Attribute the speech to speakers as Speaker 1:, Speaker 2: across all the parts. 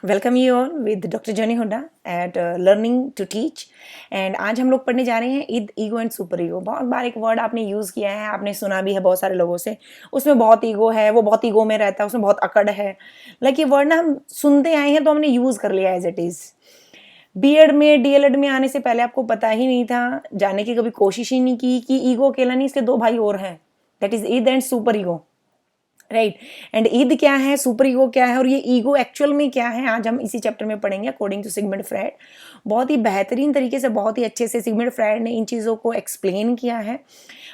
Speaker 1: Welcome you all with doctor Jani Hooda at learning to teach. And आज हम लोग पढ़ने जा रहे हैं id ego and super ego. बहुत बार एक वर्ड आपने यूज़ किया है, आपने सुना भी है बहुत सारे लोगों से। उसमें बहुत ईगो है, वो बहुत ईगो में रहता है, उसमें बहुत अकड़ है। लाइक ये वर्ड ना हम सुनते आए हैं तो हमने यूज़ कर लिया एज इट इज़। बीएड में डीएलएड में आने से पहले आपको पता ही नहीं था, जानने की कभी कोशिश ही नहीं की कि ईगो अकेला नहीं, इसके दो भाई और हैं, that is Eid and super ego. Right. And Eid क्या है, सुपर ईगो क्या है और ये ईगो एक्चुअल में क्या है, आज हम इसी चैप्टर में पढ़ेंगे अकॉर्डिंग टू सिगमंड फ्रायड। बहुत ही बेहतरीन तरीके से, बहुत ही अच्छे से सिगमंड फ्रायड ने इन चीज़ों को एक्सप्लेन किया है।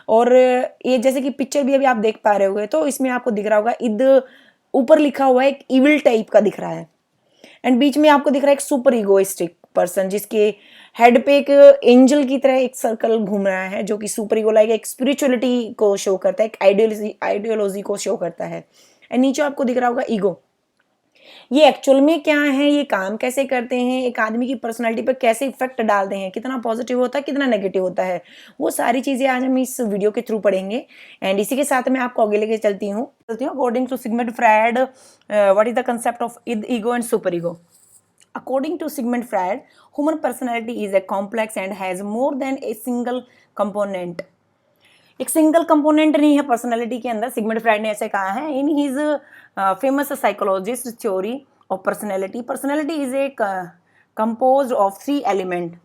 Speaker 1: और ये जैसे कि पिक्चर भी अभी आप देख पा रहे होगे तो इसमें आपको दिख रहा होगा ईद ऊपर लिखा हुआ है, एक इविल टाइप का दिख रहा है। एंड बीच में आपको दिख रहा है एक सुपर ईगोइस्टिक पर्सन, जिसके हेड पे एक एंजल की तरह एक सर्कल घूम रहा है, जो कि सुपर ईगो लाइक एक स्पिरिचुअलिटी को शो करता है, एक आइडियोलॉजी को शो करता है। एंड नीचे आपको दिख रहा होगा ईगो। ये एक्चुअल में क्या है, ये काम कैसे करते हैं, एक आदमी की पर्सनालिटी पर कैसे इफेक्ट डालते हैं, कितना पॉजिटिव होता है, कितना नेगेटिव होता है, वो सारी चीजें आज हम इस वीडियो के थ्रू पढ़ेंगे। एंड इसी के साथ मैं आपको आगे लेके चलती हूँ according to Sigmund Freud what is the concept of ego and super ego. According to Sigmund Freud, human personality is a complex and has more than a single component. एक सिंगल कंपोनेंट नहीं है personality के अंदर, Sigmund Freud ने ऐसे कहा है in his famous psychologist theory of personality. Personality is a composed of 3 element.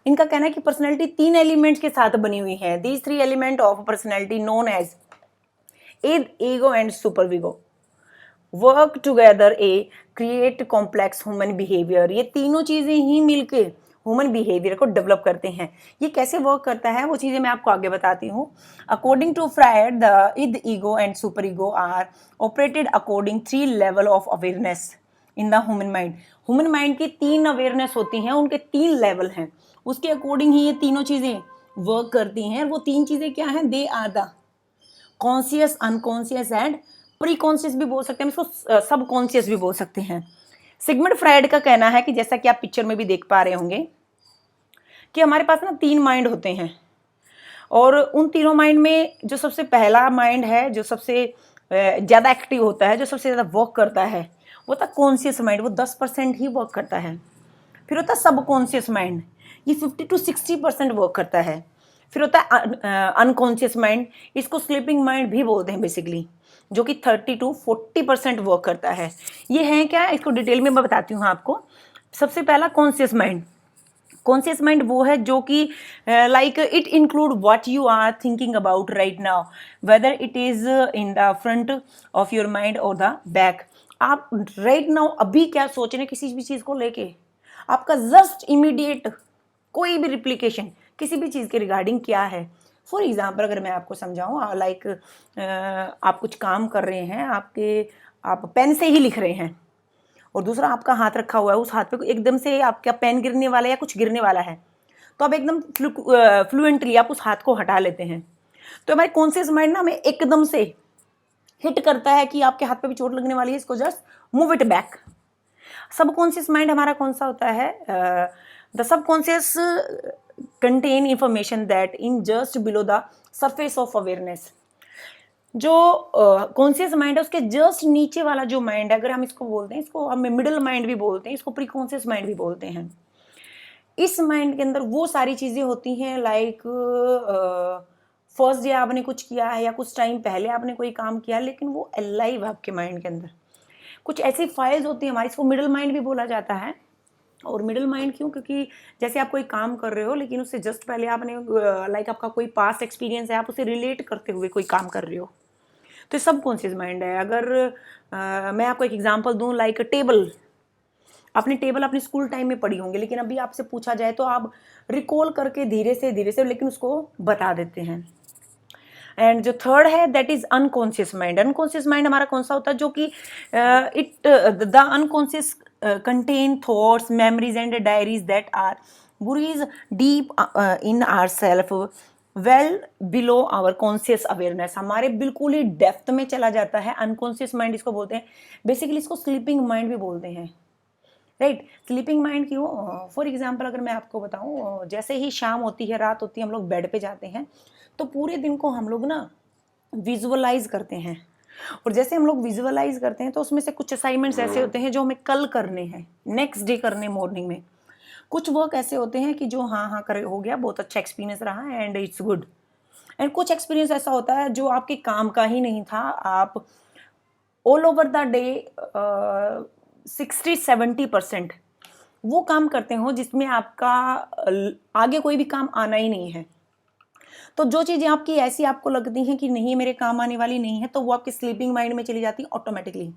Speaker 1: इनका कहना है कि पर्सनालिटी 3 एलिमेंट्स के साथ बनी हुई है। These 3 element of personality known as id, ego and super ego work together a create complex human behaviour. ये तीनों चीजें ही मिलके ह्यूमन बिहेवियर को डेवलप करते हैं। ये कैसे वर्क करता है वो चीजें मैं आपको आगे बताती हूँ। According to Freud, the id, ego and super ego are operated according 3 level of awareness in the human mind. Human mind की 3 अवेयरनेस होती हैं, उनके 3 लेवल हैं, उसके अकॉर्डिंग ही ये तीनों चीजें वर्क करती हैं। वो 3 चीजें क्या हैं, they are the conscious, unconscious and pre conscious भी बोल सकते हैं, इसको सब कॉन्शियस भी बोल सकते हैं। सिगमंड फ्रायड का कहना है कि जैसा कि आप पिक्चर में भी देख पा रहे होंगे कि हमारे पास ना 3 माइंड होते हैं, और उन तीनों माइंड में जो सबसे पहला माइंड है, जो सबसे ज़्यादा एक्टिव होता है, जो सबसे ज़्यादा वर्क करता है, वो था कॉन्शियस माइंड, वो 10% ही वर्क करता है। फिर होता है सब कॉन्शियस माइंड, ये 50 to 60% वर्क करता है। फिर होता है अनकॉन्शियस माइंड, इसको स्लीपिंग माइंड भी बोलते हैं बेसिकली, जो कि 30 to 40% वर्क करता है। ये है क्या, इसको डिटेल में मैं बताती हूँ आपको। सबसे पहला कॉन्शियस माइंड। कॉन्शियस माइंड वो है जो कि like it include what you are thinking about right now, whether it is in the front of your mind और द बैक। आप राइट नाउ अभी क्या सोच रहे हैं किसी भी चीज़ को लेके, आपका जस्ट इमीडिएट कोई भी रिप्लीकेशन किसी भी चीज़ के रिगार्डिंग क्या है। फॉर एग्जाम्पल अगर मैं आपको समझाऊँ, लाइक आप कुछ काम कर रहे हैं, आप पेन से ही लिख रहे हैं और दूसरा आपका हाथ रखा हुआ है, उस हाथ पे एकदम से आपका पेन गिरने वाला है या कुछ गिरने वाला है, तो आप एकदम फ्लुएंटली आप उस हाथ को हटा लेते हैं। तो हमारे कॉन्शियस माइंड ना हमें एकदम से हिट करता है कि आपके हाथ पे भी चोट लगने वाली है, इसको just move it back. Subconscious mind हमारा कौन सा होता है, the subconscious contain information that in just below the surface of awareness. जो कॉन्शियस माइंड है उसके जस्ट नीचे वाला जो माइंड है, अगर हम इसको बोलते हैं, इसको हम मिडिल माइंड भी बोलते हैं, इसको प्री कॉन्शियस माइंड भी बोलते हैं। इस माइंड के अंदर वो सारी चीजें होती हैं, लाइक फर्स्ट डे आपने कुछ किया है या कुछ टाइम पहले आपने कोई काम किया, लेकिन वो अलाइव है आपके माइंड के अंदर। कुछ ऐसी फाइल्स होती हैं हमारी, इसको मिडिल माइंड भी बोला जाता है। और मिडिल माइंड क्यों, क्योंकि जैसे आप कोई काम कर रहे हो लेकिन उससे जस्ट पहले आपने लाइक आपका कोई पास्ट एक्सपीरियंस है, आप उसे रिलेट करते हुए कोई काम कर रहे हो, तो सब कॉन्शियस माइंड है। अगर मैं आपको एक एग्जांपल दूं, लाइक टेबल। आपने टेबल अपने स्कूल टाइम में पढ़ी होंगी, लेकिन अभी आपसे पूछा जाए तो आप रिकॉल करके धीरे से लेकिन उसको बता देते हैं। एंड जो थर्ड है that is unconscious mind. Unconscious mind हमारा कौन सा होता है, जो कि the unconscious contain thoughts, memories and desires that are buried deep in our self, well below our conscious awareness. हमारे बिल्कुल ही डेप्थ में चला जाता है अनकॉन्शियस माइंड, इसको बोलते हैं। बेसिकली इसको स्लीपिंग माइंड भी बोलते हैं, राइट। स्लीपिंग माइंड क्यों, फॉर एग्जाम्पल अगर मैं आपको बताऊं, जैसे ही शाम होती है, रात होती है, हम लोग बेड पे जाते हैं, तो पूरे दिन को हम लोग ना विजुअलाइज करते हैं। और जैसे हम लोग विजुअलाइज करते हैं तो उसमें से कुछ असाइनमेंट्स ऐसे होते हैं जो हमें कल करने हैं, नेक्स्ट डे करने मॉर्निंग में। कुछ वर्क ऐसे होते हैं कि जो हाँ हाँ कर हो गया, बहुत अच्छा एक्सपीरियंस रहा एंड इट्स गुड। एंड कुछ एक्सपीरियंस ऐसा होता है जो आपके काम का ही नहीं था, आप ऑल ओवर द डे 60-70% वो काम करते हो जिसमें आपका आगे कोई भी काम आना ही नहीं है। तो जो चीज़ें आपकी ऐसी आपको लगती हैं कि नहीं मेरे काम आने वाली नहीं है, तो वो आपके स्लीपिंग माइंड में चली जाती है ऑटोमेटिकली।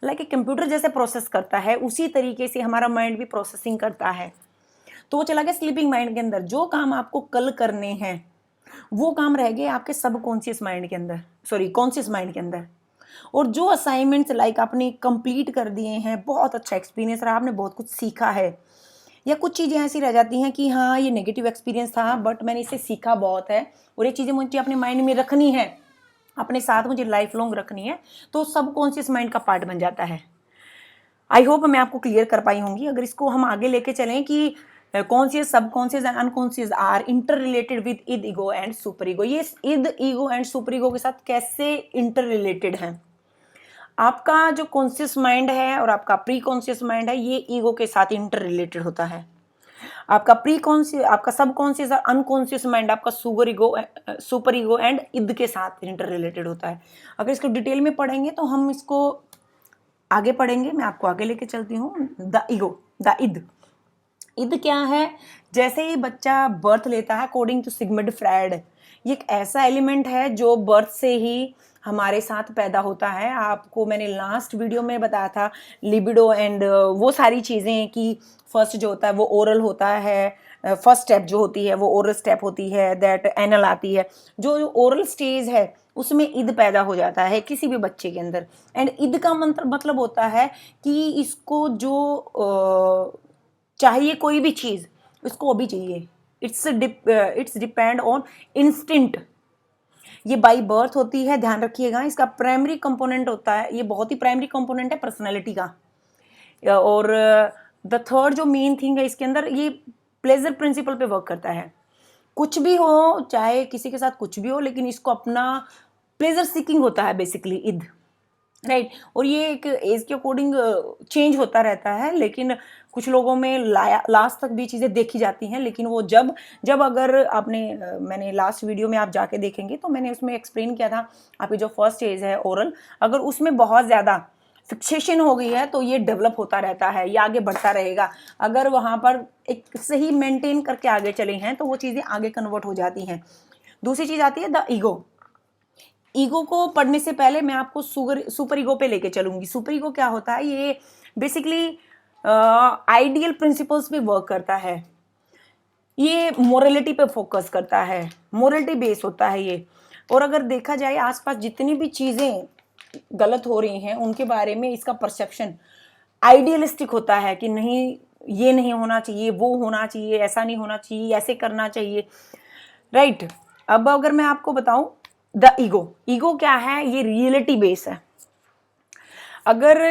Speaker 1: लाइक एक कंप्यूटर जैसे प्रोसेस करता है, उसी तरीके से हमारा माइंड भी प्रोसेसिंग करता है। तो वो चला गया स्लीपिंग माइंड के अंदर। जो काम आपको कल करने हैं वो काम रह गए आपके सब कॉन्शियस माइंड के अंदर, सॉरी कॉन्शियस माइंड के अंदर। और जो असाइनमेंट्स लाइक आपने कंप्लीट कर दिए हैं, बहुत अच्छा एक्सपीरियंस रहा, आपने बहुत कुछ सीखा है, या कुछ चीज़ें ऐसी रह जाती हैं कि हाँ ये नेगेटिव एक्सपीरियंस था बट मैंने इससे सीखा बहुत है और ये चीज़ें मुझे अपने माइंड में रखनी है, अपने साथ मुझे लाइफ लॉन्ग रखनी है, तो सब कॉन्शियस माइंड का पार्ट बन जाता है। आई होप मैं आपको क्लियर कर पाई होंगी। अगर इसको हम आगे लेके चलें कि conscious, subconscious and unconscious are inter related with id ego and super ego. ये id ego and super ego के साथ कैसे इंटर रिलेटेड हैं? आपका जो कॉन्शियस माइंड है और आपका प्री कॉन्शियस माइंड है, ये ईगो के साथ इंटर रिलेटेड होता है। आपका प्री कॉन्शियस, आपका सब कॉन्शियस और अनकॉन्शियस माइंड आपका सुपर ईगो एंड इद के साथ इंटर रिलेटेड होता है। अगर इसको डिटेल में पढ़ेंगे तो हम इसको आगे पढ़ेंगे, मैं आपको आगे लेके चलती हूँ। द ईगो, द इद। इद क्या है? जैसे ही बच्चा बर्थ लेता है, अकॉर्डिंग टू सिगमंड फ्रायड, ये एक ऐसा एलिमेंट है जो बर्थ से ही हमारे साथ पैदा होता है। आपको मैंने लास्ट वीडियो में बताया था लिबिडो एंड वो सारी चीज़ें कि फर्स्ट जो होता है वो ओरल होता है, फर्स्ट स्टेप जो होती है वो ओरल स्टेप होती है, दैट एनल आती है। जो ओरल स्टेज है उसमें इद पैदा हो जाता है किसी भी बच्चे के अंदर। एंड इद का मतलब होता है कि इसको जो चाहिए कोई भी चीज़, इसको अभी चाहिए। It's depend on instinct. ये बाई बर्थ होती है, ध्यान रखिएगा। इसका प्राइमरी कंपोनेंट होता है, ये बहुत ही प्राइमरी कंपोनेंट है पर्सनैलिटी का। और द थर्ड जो मेन थिंग है इसके अंदर, ये प्लेजर प्रिंसिपल पे वर्क करता है। कुछ भी हो, चाहे किसी के साथ कुछ भी हो, लेकिन इसको अपना प्लेजर सीकिंग होता है बेसिकली इद, राइट। और ये एक एज के अकॉर्डिंग चेंज होता रहता है, लेकिन कुछ लोगों में लास्ट तक भी चीज़ें देखी जाती हैं। लेकिन वो जब जब अगर आपने मैंने लास्ट वीडियो में आप जाके देखेंगे तो मैंने उसमें एक्सप्लेन किया था, आपकी जो फर्स्ट एज है ओरल, अगर उसमें बहुत ज़्यादा फिक्सेशन हो गई है तो ये डेवलप होता रहता है, ये आगे बढ़ता रहेगा। अगर वहाँ पर एक सही मेंटेन करके आगे चले हैं तो वो चीज़ें आगे कन्वर्ट हो जाती हैं। दूसरी चीज़ आती है द ईगो। ईगो को पढ़ने से पहले मैं आपको सुपर ईगो पे लेके चलूंगी। सुपर ईगो क्या होता है? ये बेसिकली आइडियल प्रिंसिपल्स पे वर्क करता है, ये मोरलिटी पे फोकस करता है, मोरलिटी बेस होता है ये। और अगर देखा जाए आसपास जितनी भी चीज़ें गलत हो रही हैं उनके बारे में इसका परसेप्शन आइडियलिस्टिक होता है कि नहीं ये नहीं होना चाहिए, वो होना चाहिए, ऐसा नहीं होना चाहिए, ऐसे करना चाहिए, राइट। अब अगर मैं आपको बताऊं द ईगो, ईगो क्या है? ये रियलिटी बेस है। अगर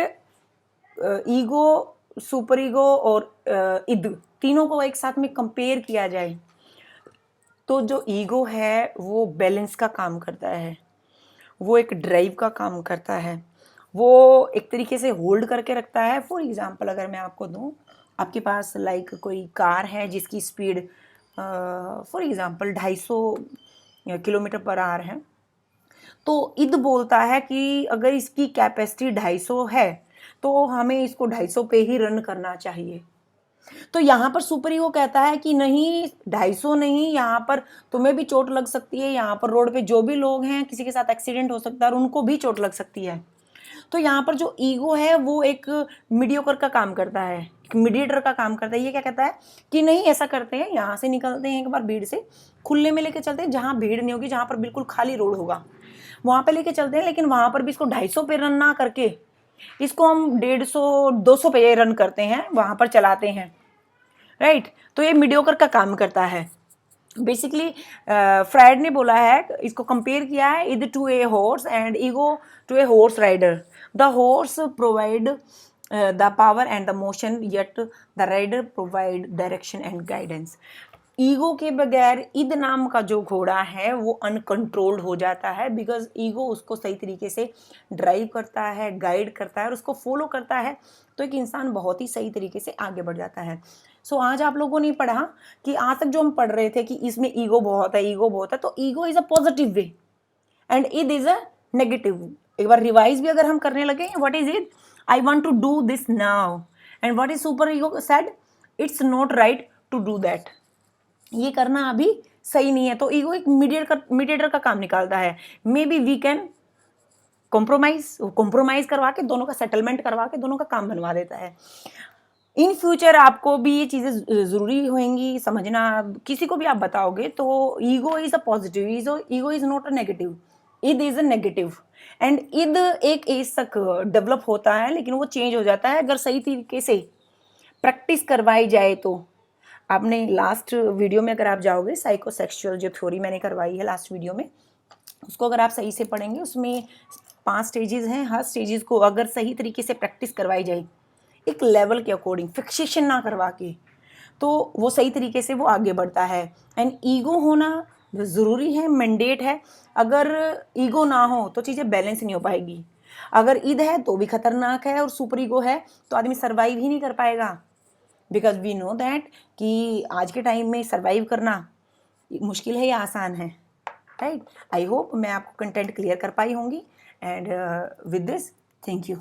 Speaker 1: ईगो, सुपर ईगो और इद तीनों को एक साथ में कंपेयर किया जाए तो जो ईगो है वो बैलेंस का काम करता है, वो एक ड्राइव का काम करता है, वो एक तरीके से होल्ड करके रखता है। फॉर एग्जांपल अगर मैं आपको दूं, आपके पास लाइक कोई कार है जिसकी speed for example 250 kilometre per hour है, तो इद बोलता है कि अगर इसकी कैपेसिटी 250 है तो हमें इसको 250 पे ही रन करना चाहिए। तो यहाँ पर सुपर ईगो कहता है कि नहीं 250 नहीं, यहाँ पर तुम्हें भी चोट लग सकती है, यहाँ पर रोड पे जो भी लोग हैं किसी के साथ एक्सीडेंट हो सकता है और उनको भी चोट लग सकती है। तो यहाँ पर जो ईगो है वो एक मीडियोकर का काम करता है, एक मीडिएटर का काम करता है। ये क्या कहता है कि नहीं ऐसा करते हैं, यहाँ से निकलते हैं एक बार भीड़ से, खुले में लेके चलते हैं, जहाँ भीड़ नहीं होगी, जहाँ पर बिल्कुल खाली रोड होगा वहाँ पे लेके चलते हैं। लेकिन वहाँ पर भी इसको 250 पे रन ना करके इसको हम 150-200 पे रन करते हैं, वहाँ पर चलाते हैं, राइट। तो ये मीडियोकर का काम करता है बेसिकली। फ्रायड ने बोला है, इसको कंपेयर किया है id to a horse and ego to a horse rider. The horse provide the power and the motion, yet the rider provide direction and guidance. Ego के बगैर ईद नाम का जो घोड़ा है वो अनकंट्रोल्ड हो जाता है, बिकॉज ईगो उसको सही तरीके से ड्राइव करता है, गाइड करता है और उसको फॉलो करता है, तो एक इंसान बहुत ही सही तरीके से आगे बढ़ जाता है। सो आज आप लोगों ने पढ़ा कि आज तक जो हम पढ़ रहे थे कि इसमें ईगो बहुत है, ईगो बहुत है, तो ego is a positive way and id is a negative. एक बार रिवाइज भी अगर हम करने लगे, what is it? I want to do this now. And what is super ego said? It's not right to do that. ये करना अभी सही नहीं है। तो ईगो एक मीडिएटर का काम निकालता है। Maybe we can compromise करवा के दोनों का सेटलमेंट करवा के दोनों का काम बनवा देता है। इन फ्यूचर आपको भी ये चीज़ें ज़रूरी होंगी समझना। किसी को भी आप बताओगे तो ego is a positive, ego is not a negative, Eid is a negative. And Eid एक एज तक डेवलप होता है, लेकिन वो चेंज हो जाता है अगर सही तरीके से प्रैक्टिस करवाई जाए तो। आपने लास्ट वीडियो में अगर आप जाओगे, साइकोसेक्सुअल जो थ्योरी मैंने करवाई है लास्ट वीडियो में, उसको अगर आप सही से पढ़ेंगे, उसमें 5 स्टेजेस हैं। हर स्टेजेस को अगर सही तरीके से प्रैक्टिस करवाई जाए एक लेवल के अकॉर्डिंग, फिक्सेशन ना करवा के, तो वो सही तरीके से वो आगे बढ़ता है। एंड ईगो होना ज़रूरी है, मैंडेट है। अगर ईगो ना हो तो चीज़ें बैलेंस नहीं हो पाएगी। अगर ईद है तो भी खतरनाक है, और सुपर ईगो है तो आदमी सर्वाइव ही नहीं कर पाएगा। बिकॉज वी नो दैट कि आज के टाइम में सर्वाइव करना मुश्किल है या आसान है, राइट? आई होप मैं आपको कंटेंट क्लियर कर पाई होंगी। And with this, thank you.